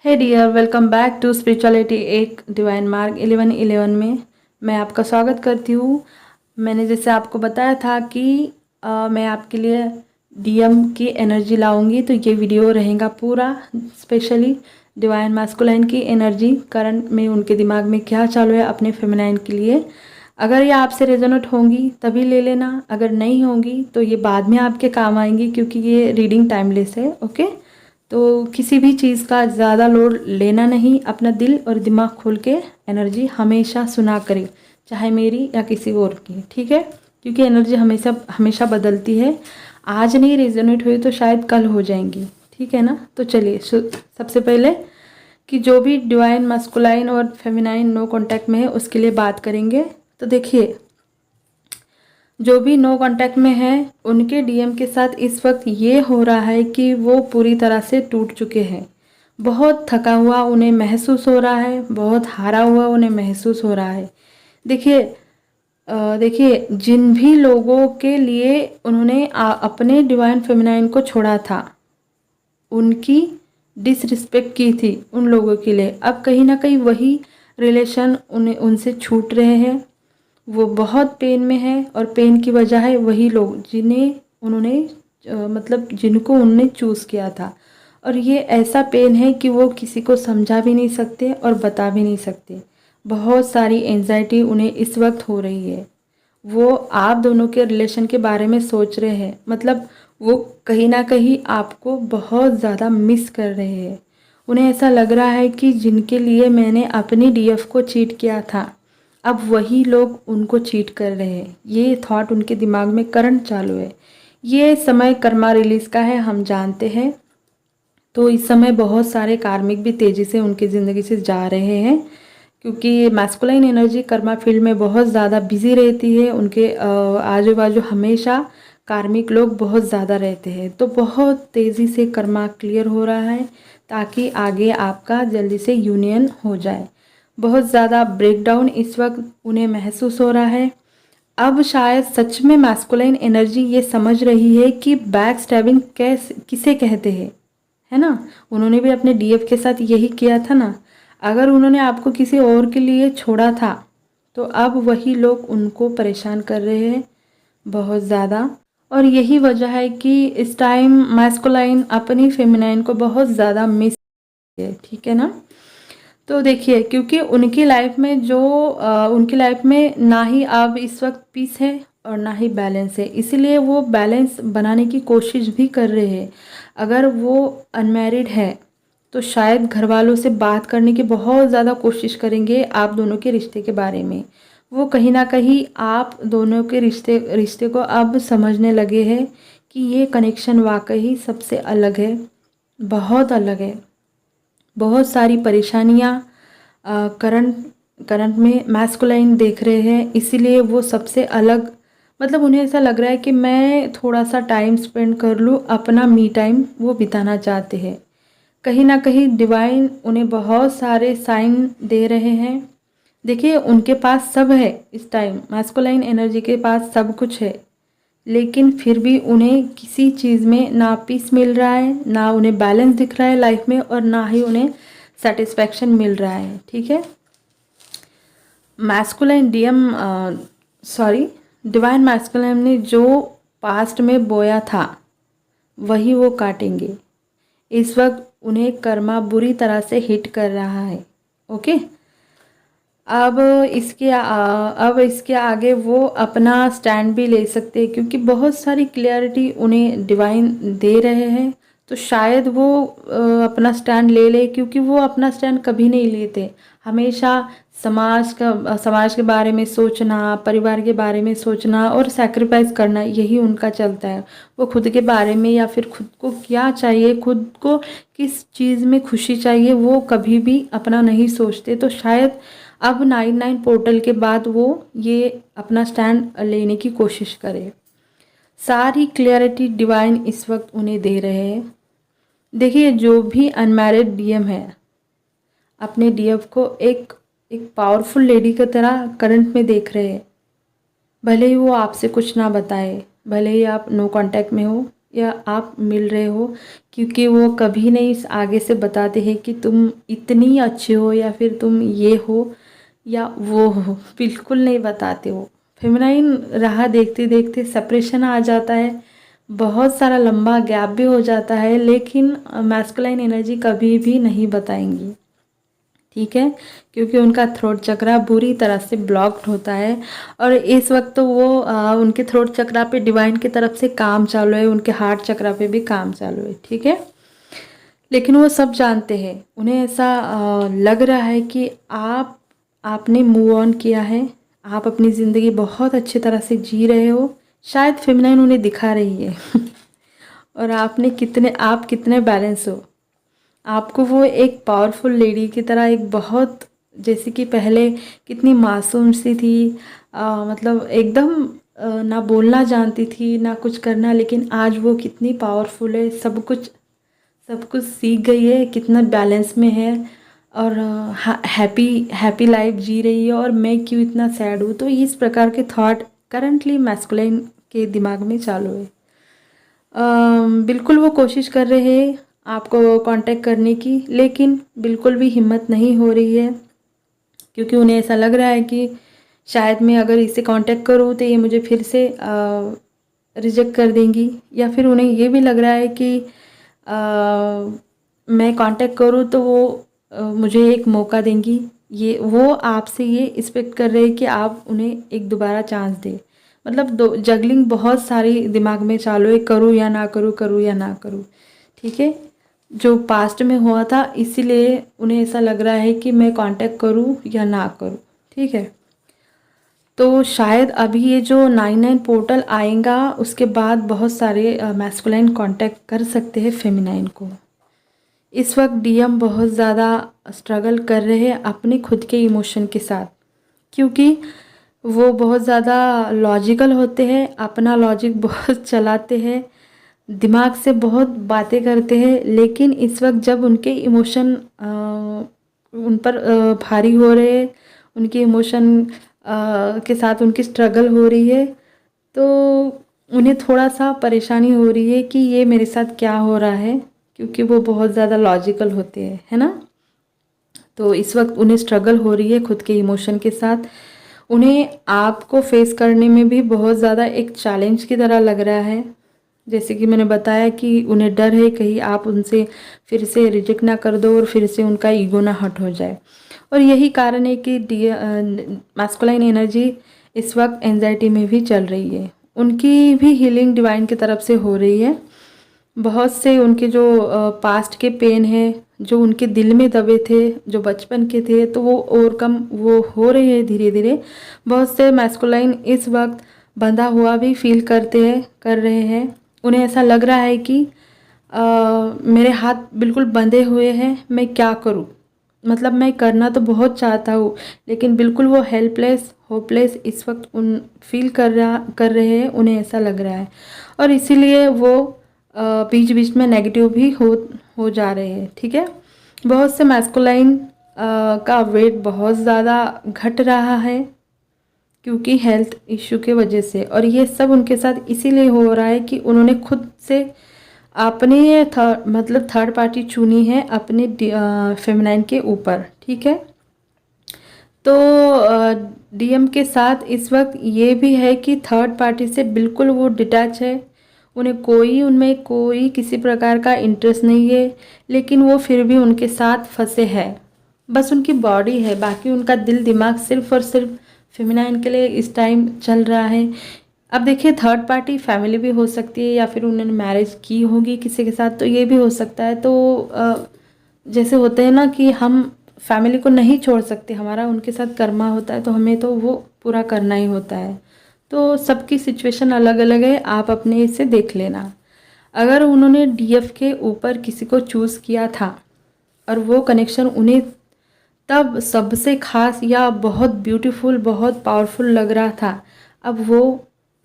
Hey dear, welcome back to spirituality एक divine मार्ग 1111 में मैं आपका स्वागत करती हूँ। मैंने जैसे आपको बताया था कि मैं आपके लिए डीएम की एनर्जी लाऊंगी, तो ये वीडियो रहेगा पूरा स्पेशली डिवाइन मास्कुलाइन की एनर्जी करंट में उनके दिमाग में क्या चालू है अपने फेमिनाइन के लिए। अगर ये आपसे रेजोनेट होंगी तभी ले लेना, अगर नहीं होंगी तो ये बाद में आपके काम आएंगी, क्योंकि ये रीडिंग टाइमलेस है। ओके, तो किसी भी चीज़ का ज़्यादा लोड लेना नहीं, अपना दिल और दिमाग खोल के एनर्जी हमेशा सुना करें, चाहे मेरी या किसी और की, ठीक है। क्योंकि एनर्जी हमेशा हमेशा बदलती है, आज नहीं रेजोनेट हुई तो शायद कल हो जाएंगी, ठीक है ना। तो चलिए सबसे पहले कि जो भी डिवाइन मस्कुलाइन और फेमिनाइन नो कांटेक्ट में है उसके लिए बात करेंगे। तो देखिए, जो भी नो कांटेक्ट में है उनके डीएम के साथ इस वक्त ये हो रहा है कि वो पूरी तरह से टूट चुके हैं। बहुत थका हुआ उन्हें महसूस हो रहा है, बहुत हारा हुआ उन्हें महसूस हो रहा है। देखिए देखिए, जिन भी लोगों के लिए उन्होंने अपने डिवाइन फेमिनाइन को छोड़ा था, उनकी डिसरिस्पेक्ट की थी उन लोगों के लिए, अब कहीं ना कहीं वही रिलेशन उन्हें उनसे छूट रहे हैं। वो बहुत पेन में है और पेन की वजह है वही लोग जिन्हें उन्होंने मतलब जिनको उन्होंने चूज़ किया था। और ये ऐसा पेन है कि वो किसी को समझा भी नहीं सकते और बता भी नहीं सकते। बहुत सारी एंजाइटी उन्हें इस वक्त हो रही है। वो आप दोनों के रिलेशन के बारे में सोच रहे हैं, मतलब वो कहीं ना कहीं आपको बहुत ज़्यादा मिस कर रहे हैं। उन्हें ऐसा लग रहा है कि जिनके लिए मैंने अपनी डीएफ को चीट किया था, अब वही लोग उनको चीट कर रहे हैं। ये थॉट उनके दिमाग में करंट चालू है। ये समय कर्मा रिलीज का है, हम जानते हैं। तो इस समय बहुत सारे कार्मिक भी तेज़ी से उनकी ज़िंदगी से जा रहे हैं, क्योंकि मैस्कुलाइन एनर्जी कर्मा फील्ड में बहुत ज़्यादा बिजी रहती है। उनके आजू बाजू हमेशा कार्मिक लोग बहुत ज़्यादा रहते हैं। तो बहुत तेज़ी से कर्मा क्लियर हो रहा है ताकि आगे आपका जल्दी से यूनियन हो जाए। बहुत ज़्यादा ब्रेकडाउन इस वक्त उन्हें महसूस हो रहा है। अब शायद सच में मैस्कुलाइन एनर्जी ये समझ रही है कि बैक स्टैबिंग कैसे किसे कहते हैं, है ना। उन्होंने भी अपने डीएफ के साथ यही किया था ना। अगर उन्होंने आपको किसी और के लिए छोड़ा था तो अब वही लोग उनको परेशान कर रहे हैं बहुत ज़्यादा। और यही वजह है कि इस टाइम मैस्कुलाइन अपनी फेमिनाइन को बहुत ज़्यादा मिस है, ठीक है ना। तो देखिए, क्योंकि उनकी लाइफ में उनकी लाइफ में ना ही अब इस वक्त पीस है और ना ही बैलेंस है, इसीलिए वो बैलेंस बनाने की कोशिश भी कर रहे हैं। अगर वो अनमैरिड है तो शायद घर वालों से बात करने की बहुत ज़्यादा कोशिश करेंगे आप दोनों के रिश्ते के बारे में। वो कहीं ना कहीं आप दोनों के रिश्ते को अब समझने लगे हैं कि ये कनेक्शन वाकई सबसे अलग है, बहुत अलग है। बहुत सारी परेशानियाँ करंट करंट में मैस्कुलाइन देख रहे हैं, इसीलिए वो सबसे अलग, मतलब उन्हें ऐसा लग रहा है कि मैं थोड़ा सा टाइम स्पेंड कर लूँ, अपना मी टाइम वो बिताना चाहते हैं। कहीं ना कहीं डिवाइन उन्हें बहुत सारे साइन दे रहे हैं। देखिए, उनके पास सब है इस टाइम, मैस्कुलाइन एनर्जी के पास सब कुछ है, लेकिन फिर भी उन्हें किसी चीज़ में ना पीस मिल रहा है, ना उन्हें बैलेंस दिख रहा है लाइफ में, और ना ही उन्हें सेटिस्फैक्शन मिल रहा है, ठीक है। मैस्कुलाइन डिवाइन मैस्कुलाइन ने जो पास्ट में बोया था वही वो काटेंगे। इस वक्त उन्हें कर्मा बुरी तरह से हिट कर रहा है, ओके। अब इसके आगे वो अपना स्टैंड भी ले सकते हैं, क्योंकि बहुत सारी क्लियरिटी उन्हें डिवाइन दे रहे हैं। तो शायद वो अपना स्टैंड ले ले, क्योंकि वो अपना स्टैंड कभी नहीं लेते। हमेशा समाज के बारे में सोचना, परिवार के बारे में सोचना और सैक्रिफाइस करना, यही उनका चलता है। वो खुद के बारे में या फिर खुद को क्या चाहिए, खुद को किस चीज़ में खुशी चाहिए, वो कभी भी अपना नहीं सोचते। तो शायद अब 99 पोर्टल के बाद वो ये अपना स्टैंड लेने की कोशिश करे। सारी क्लियरिटी डिवाइन इस वक्त उन्हें दे रहे हैं। देखिए, जो भी अनमैरिड डीएम है अपने डीएफ को एक एक पावरफुल लेडी की तरह करंट में देख रहे हैं। भले ही वो आपसे कुछ ना बताए, भले ही आप नो कांटेक्ट में हो, या आप मिल रहे हो, क्योंकि वो कभी नहीं आगे से बताते हैं कि तुम इतनी अच्छे हो या फिर तुम ये हो या वो हो, बिल्कुल नहीं बताते हो। फेमिनाइन राह देखते देखते सेपरेशन आ जाता है, बहुत सारा लंबा गैप भी हो जाता है, लेकिन मैस्कुलाइन एनर्जी कभी भी नहीं बताएंगी, ठीक है, क्योंकि उनका थ्रोट चक्रा बुरी तरह से ब्लॉक्ड होता है। और इस वक्त तो वो उनके थ्रोट चक्रा पे डिवाइन की तरफ से काम चालू है, उनके हार्ट चक्रा पे भी काम चालू है, ठीक है। लेकिन वो सब जानते हैं, उन्हें ऐसा लग रहा है कि आपने मूव ऑन किया है, आप अपनी ज़िंदगी बहुत अच्छी तरह से जी रहे हो, शायद फेमिनाइन उन्हें दिखा रही है और आप कितने बैलेंस हो। आपको वो एक पावरफुल लेडी की तरह, एक बहुत, जैसे कि पहले कितनी मासूम सी थी, मतलब एकदम ना बोलना जानती थी ना कुछ करना, लेकिन आज वो कितनी पावरफुल है, सब कुछ सीख गई है, कितना बैलेंस में है और हैप्पी हैप्पी लाइफ जी रही है, और मैं क्यों इतना सैड हूँ। तो इस प्रकार के थॉट करंटली मैस्कुलिन के दिमाग में चालू है। बिल्कुल वो कोशिश कर रहे हैं आपको कांटेक्ट करने की, लेकिन बिल्कुल भी हिम्मत नहीं हो रही है, क्योंकि उन्हें ऐसा लग रहा है कि शायद मैं अगर इसे कांटेक्ट करूँ तो ये मुझे फिर से रिजेक्ट कर देंगी, या फिर उन्हें ये भी लग रहा है कि मैं कांटेक्ट करूँ तो वो मुझे एक मौका देंगी। ये वो आपसे ये एक्सपेक्ट कर रहे हैं कि आप उन्हें एक दोबारा चांस दें। मतलब दो जगलिंग बहुत सारी दिमाग में चालू है, करूँ या ना करूँ, करूँ या ना करूँ, ठीक है। जो पास्ट में हुआ था, इसीलिए उन्हें ऐसा लग रहा है कि मैं कांटेक्ट करूँ या ना करूँ, ठीक है। तो शायद अभी ये जो 9-9 पोर्टल आएगा, उसके बाद बहुत सारे मैस्कुलाइन कांटेक्ट कर सकते हैं फेमिनाइन को। इस वक्त डीएम बहुत ज़्यादा स्ट्रगल कर रहे हैं अपने खुद के इमोशन के साथ, क्योंकि वो बहुत ज़्यादा लॉजिकल होते हैं, अपना लॉजिक बहुत चलाते हैं, दिमाग से बहुत बातें करते हैं, लेकिन इस वक्त जब उनके इमोशन उन पर भारी हो रहे हैं, उनके इमोशन के साथ उनकी स्ट्रगल हो रही है, तो उन्हें थोड़ा सा परेशानी हो रही है कि ये मेरे साथ क्या हो रहा है, क्योंकि वो बहुत ज़्यादा लॉजिकल होते हैं, है ना। तो इस वक्त उन्हें स्ट्रगल हो रही है खुद के इमोशन के साथ। उन्हें आपको फेस करने में भी बहुत ज़्यादा एक चैलेंज की तरह लग रहा है, जैसे कि मैंने बताया कि उन्हें डर है कहीं आप उनसे फिर से रिजेक्ट ना कर दो और फिर से उनका ईगो ना हर्ट हो जाए। और यही कारण है कि मैस्कुलाइन एनर्जी इस वक्त एंजाइटी में भी चल रही है। उनकी भी हीलिंग डिवाइन की तरफ से हो रही है। बहुत से उनके जो पास्ट के पेन है, जो उनके दिल में दबे थे, जो बचपन के थे, तो वो ओवरकम वो हो रहे हैं धीरे धीरे। बहुत से मैस्कुलाइन इस वक्त बंधा हुआ भी फील कर रहे हैं। उन्हें ऐसा लग रहा है कि मेरे हाथ बिल्कुल बंधे हुए हैं, मैं क्या करूं। मतलब मैं करना तो बहुत चाहता हूँ, लेकिन बिल्कुल वो हेल्पलेस होपलेस इस वक्त उन फील कर रहे हैं, उन्हें ऐसा लग रहा है। और इसीलिए वो बीच बीच में नेगेटिव भी हो जा रहे हैं, ठीक है। बहुत से मैस्कुलाइन का वेट बहुत ज़्यादा घट रहा है, क्योंकि हेल्थ इश्यू के वजह से, और ये सब उनके साथ इसीलिए हो रहा है कि उन्होंने खुद से अपने थर्ड पार्टी चुनी है अपने फेमिनाइन के ऊपर, ठीक है। तो डीएम के साथ इस वक्त ये भी है कि थर्ड पार्टी से बिल्कुल वो डिटैच है, उनमें कोई किसी प्रकार का इंटरेस्ट नहीं है, लेकिन वो फिर भी उनके साथ फंसे हैं। बस उनकी बॉडी है, बाकी उनका दिल दिमाग सिर्फ और सिर्फ फेमिनाइन के लिए इस टाइम चल रहा है। अब देखिए, थर्ड पार्टी फैमिली भी हो सकती है, या फिर उन्होंने मैरिज की होगी किसी के साथ, तो ये भी हो सकता है। तो जैसे होते हैं ना कि हम फैमिली को नहीं छोड़ सकते, हमारा उनके साथ कर्मा होता है, तो हमें तो वो पूरा करना ही होता है। तो सबकी सिचुएशन अलग अलग है, आप अपने से देख लेना। अगर उन्होंने डीएफ के ऊपर किसी को चूज़ किया था और वो कनेक्शन उन्हें तब सबसे खास या बहुत ब्यूटीफुल, बहुत पावरफुल लग रहा था, अब वो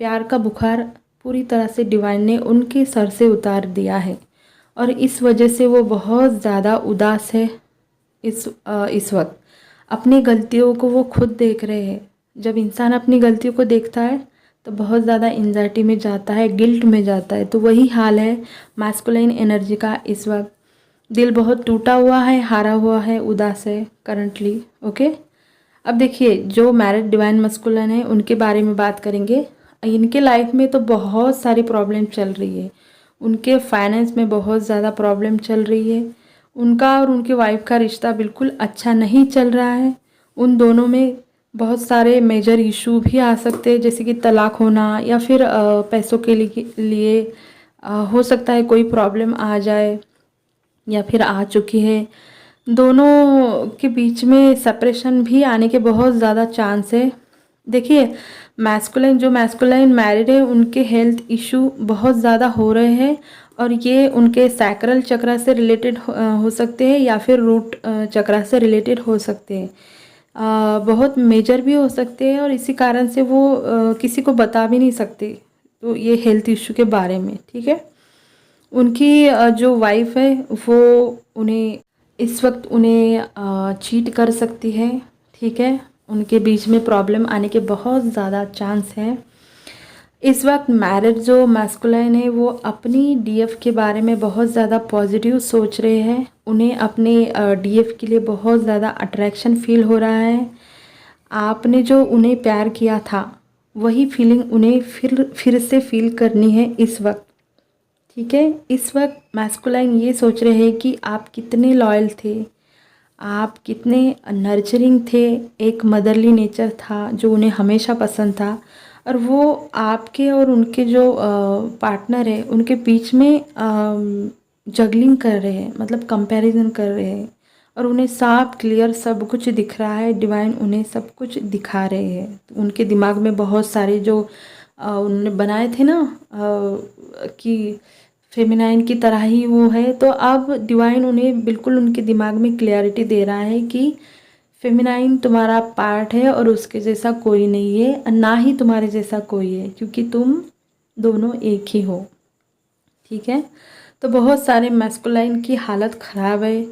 प्यार का बुखार पूरी तरह से डिवाइन ने उनके सर से उतार दिया है, और इस वजह से वो बहुत ज़्यादा उदास है। इस वक्त अपनी गलतियों को वो खुद देख रहे हैं। जब इंसान अपनी गलतियों को देखता है, तो बहुत ज़्यादा एंजाइटी में जाता है, गिल्ट में जाता है। तो वही हाल है मैस्कुलाइन एनर्जी का इस वक्त। दिल बहुत टूटा हुआ है, हारा हुआ है, उदास है करंटली। ओके, अब देखिए जो मैरिड डिवाइन मस्कुलिन है उनके बारे में बात करेंगे। इनके लाइफ में तो बहुत सारी प्रॉब्लम चल रही है। उनके फाइनेंस में बहुत ज़्यादा प्रॉब्लम चल रही है। उनका और उनकी वाइफ का रिश्ता बिल्कुल अच्छा नहीं चल रहा है। उन दोनों में बहुत सारे मेजर इशू भी आ सकते हैं, जैसे कि तलाक होना या फिर पैसों के लिए हो सकता है कोई प्रॉब्लम आ जाए या फिर आ चुकी है। दोनों के बीच में सेपरेशन भी आने के बहुत ज़्यादा चांस है। देखिए मैस्कुलाइन मैरिड है, उनके हेल्थ इशू बहुत ज़्यादा हो रहे हैं और ये उनके सैक्रल चक्रा से रिलेटेड हो सकते हैं या फिर रूट चक्रा से रिलेटेड हो सकते हैं। बहुत मेजर भी हो सकते हैं और इसी कारण से वो किसी को बता भी नहीं सकते तो ये हेल्थ इशू के बारे में। ठीक है, उनकी जो वाइफ है वो उन्हें इस वक्त उन्हें चीट कर सकती है। ठीक है, उनके बीच में प्रॉब्लम आने के बहुत ज़्यादा चांस हैं। इस वक्त मैरिड जो मैस्कुलाइन है वो अपनी डीएफ के बारे में बहुत ज़्यादा पॉजिटिव सोच रहे हैं। उन्हें अपने डीएफ के लिए बहुत ज़्यादा अट्रैक्शन फील हो रहा है। आपने जो उन्हें प्यार किया था वही फीलिंग उन्हें फिर से फील करनी है इस वक्त। ठीक है, इस वक्त मैस्कुलाइन ये सोच रहे हैं कि आप कितने लॉयल थे, आप कितने नर्चरिंग थे, एक मदरली नेचर था जो उन्हें हमेशा पसंद था। और वो आपके और उनके जो पार्टनर है उनके बीच में जगलिंग कर रहे हैं, मतलब कंपैरिजन कर रहे हैं और उन्हें साफ क्लियर सब कुछ दिख रहा है। डिवाइन उन्हें सब कुछ दिखा रहे हैं। तो उनके दिमाग में बहुत सारे जो उन्होंने बनाए थे ना कि फेमिनाइन की तरह ही वो है, तो अब डिवाइन उन्हें बिल्कुल उनके दिमाग में क्लियरिटी दे रहा है कि फेमिनाइन तुम्हारा पार्ट है और उसके जैसा कोई नहीं है और ना ही तुम्हारे जैसा कोई है, क्योंकि तुम दोनों एक ही हो। ठीक है, तो बहुत सारे मैस्कुलाइन की हालत ख़राब है।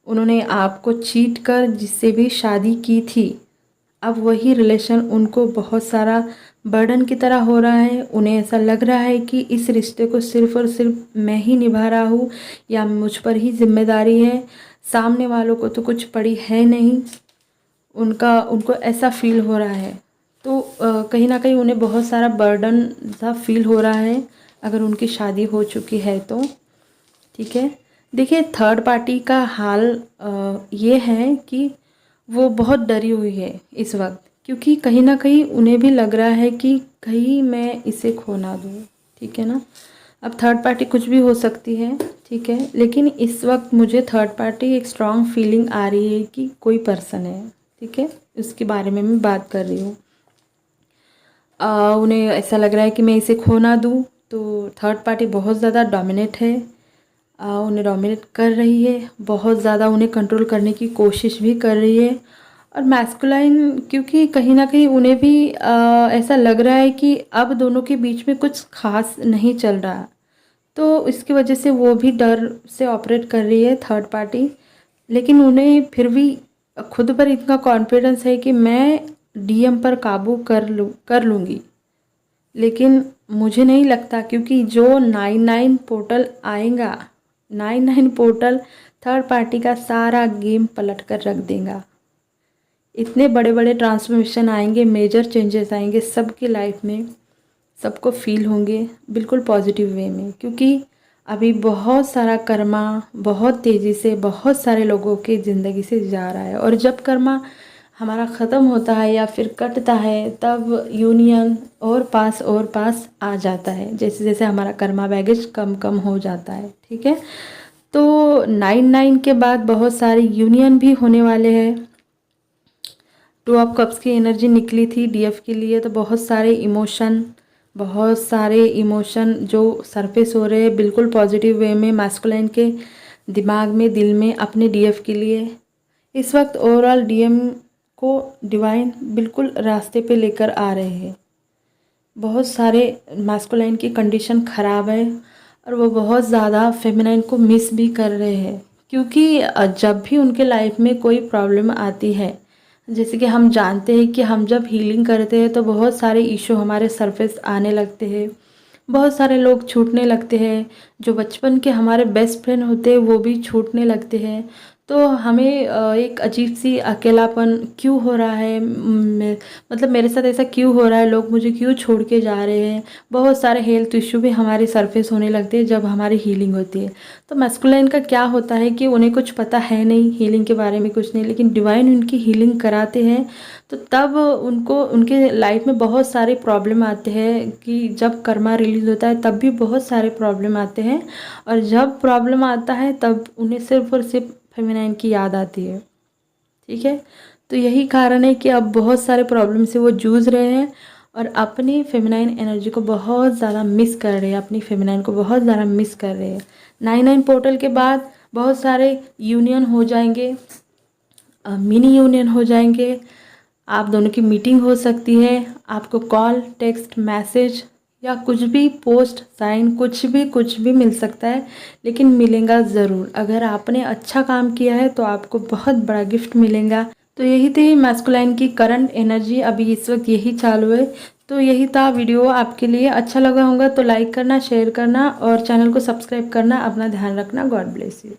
उन्होंने आपको चीट कर जिससे भी शादी की थी, अब वही रिलेशन उनको बहुत सारा बर्डन की तरह हो रहा है। उन्हें ऐसा लग रहा है कि इस रिश्ते को सिर्फ़ और सिर्फ मैं ही निभा रहा हूँ या मुझ पर ही जिम्मेदारी है, सामने वालों को तो कुछ पड़ी है नहीं। उनको ऐसा फील हो रहा है। तो कहीं ना कहीं उन्हें बहुत सारा बर्डन सा फील हो रहा है अगर उनकी शादी हो चुकी है तो। ठीक है, देखिए थर्ड पार्टी का हाल ये है कि वो बहुत डरी हुई है इस वक्त, क्योंकि कहीं ना कहीं उन्हें भी लग रहा है कि कहीं मैं इसे खो ना दूँ। ठीक है ना, अब थर्ड पार्टी कुछ भी हो सकती है। ठीक है, लेकिन इस वक्त मुझे थर्ड पार्टी एक स्ट्रॉन्ग फीलिंग आ रही है कि कोई पर्सन है। ठीक है, उसके बारे में मैं बात कर रही हूँ। उन्हें ऐसा लग रहा है कि मैं इसे खो ना दूँ। तो थर्ड पार्टी बहुत ज़्यादा डोमिनेट है, उन्हें डोमिनेट कर रही है, बहुत ज़्यादा उन्हें कंट्रोल करने की कोशिश भी कर रही है। और मैस्कुलाइन क्योंकि कहीं ना कहीं उन्हें भी ऐसा लग रहा है कि अब दोनों के बीच में कुछ खास नहीं चल रहा, तो इसकी वजह से वो भी डर से ऑपरेट कर रही है थर्ड पार्टी। लेकिन उन्हें फिर भी खुद पर इतना कॉन्फिडेंस है कि मैं डीएम पर काबू कर लूँगी। लेकिन मुझे नहीं लगता, क्योंकि जो 99 पोर्टल आएगा, 99 पोर्टल थर्ड पार्टी का सारा गेम पलट कर रख देगा। इतने बड़े बड़े ट्रांसफॉर्मेशन आएंगे, मेजर चेंजेस आएंगे सबकी लाइफ में, सबको फील होंगे बिल्कुल पॉजिटिव वे में। क्योंकि अभी बहुत सारा कर्मा बहुत तेज़ी से बहुत सारे लोगों के ज़िंदगी से जा रहा है, और जब कर्मा हमारा ख़त्म होता है या फिर कटता है तब यूनियन और पास आ जाता है, जैसे जैसे हमारा कर्मा बैगेज कम कम हो जाता है। ठीक है, तो 99 के बाद बहुत सारे यूनियन भी होने वाले हैं। 2 ऑफ कप्स की एनर्जी निकली थी डीएफ के लिए, तो बहुत सारे इमोशन जो सरफेस हो रहे हैं बिल्कुल पॉजिटिव वे में मैस्कुलाइन के दिमाग में, दिल में अपने डीएफ के लिए। इस वक्त ओवरऑल डीएम को डिवाइन बिल्कुल रास्ते पे लेकर आ रहे हैं। बहुत सारे मैस्कुलाइन की कंडीशन ख़राब है और वो बहुत ज़्यादा फेमिनाइन को मिस भी कर रहे हैं, क्योंकि जब भी उनके लाइफ में कोई प्रॉब्लम आती है, जैसे कि हम जानते हैं कि हम जब हीलिंग करते हैं तो बहुत सारे इशू हमारे सरफेस आने लगते हैं, बहुत सारे लोग छूटने लगते हैं, जो बचपन के हमारे बेस्ट फ्रेंड होते हैं वो भी छूटने लगते हैं। तो हमें एक अजीब सी अकेलापन क्यों हो रहा है, मतलब मेरे साथ ऐसा क्यों हो रहा है, लोग मुझे क्यों छोड़ के जा रहे हैं। बहुत सारे हेल्थ इशू भी हमारे सरफेस होने लगते हैं जब हमारी हीलिंग होती है। तो मैस्कुलाइन का क्या होता है कि उन्हें कुछ पता है नहीं, हीलिंग के बारे में कुछ नहीं, लेकिन डिवाइन उनकी हीलिंग कराते हैं। तो तब उनको उनके लाइफ में बहुत सारे प्रॉब्लम आते हैं कि जब कर्मा रिलीज होता है तब भी बहुत सारे प्रॉब्लम आते हैं, और जब प्रॉब्लम आता है तब उन्हें सिर्फ और सिर्फ फेमिनाइन की याद आती है। ठीक है, तो यही कारण है कि अब बहुत सारे प्रॉब्लम से वो जूझ रहे हैं और अपनी फेमिनाइन एनर्जी को बहुत ज़्यादा मिस कर रहे हैं, अपनी फेमिनाइन को बहुत ज़्यादा मिस कर रहे हैं। 99 पोर्टल के बाद बहुत सारे यूनियन हो जाएंगे, मिनी यूनियन हो जाएंगे, आप दोनों की मीटिंग हो सकती है, आपको कॉल, टेक्स्ट, मैसेज या कुछ भी, पोस्ट, साइन, कुछ भी मिल सकता है, लेकिन मिलेगा ज़रूर। अगर आपने अच्छा काम किया है तो आपको बहुत बड़ा गिफ्ट मिलेगा। तो यही थी मैस्कुलाइन की करंट एनर्जी, अभी इस वक्त यही चालू है। तो यही था वीडियो, आपके लिए अच्छा लगा होगा तो लाइक करना, शेयर करना और चैनल को सब्सक्राइब करना। अपना ध्यान रखना। God bless you.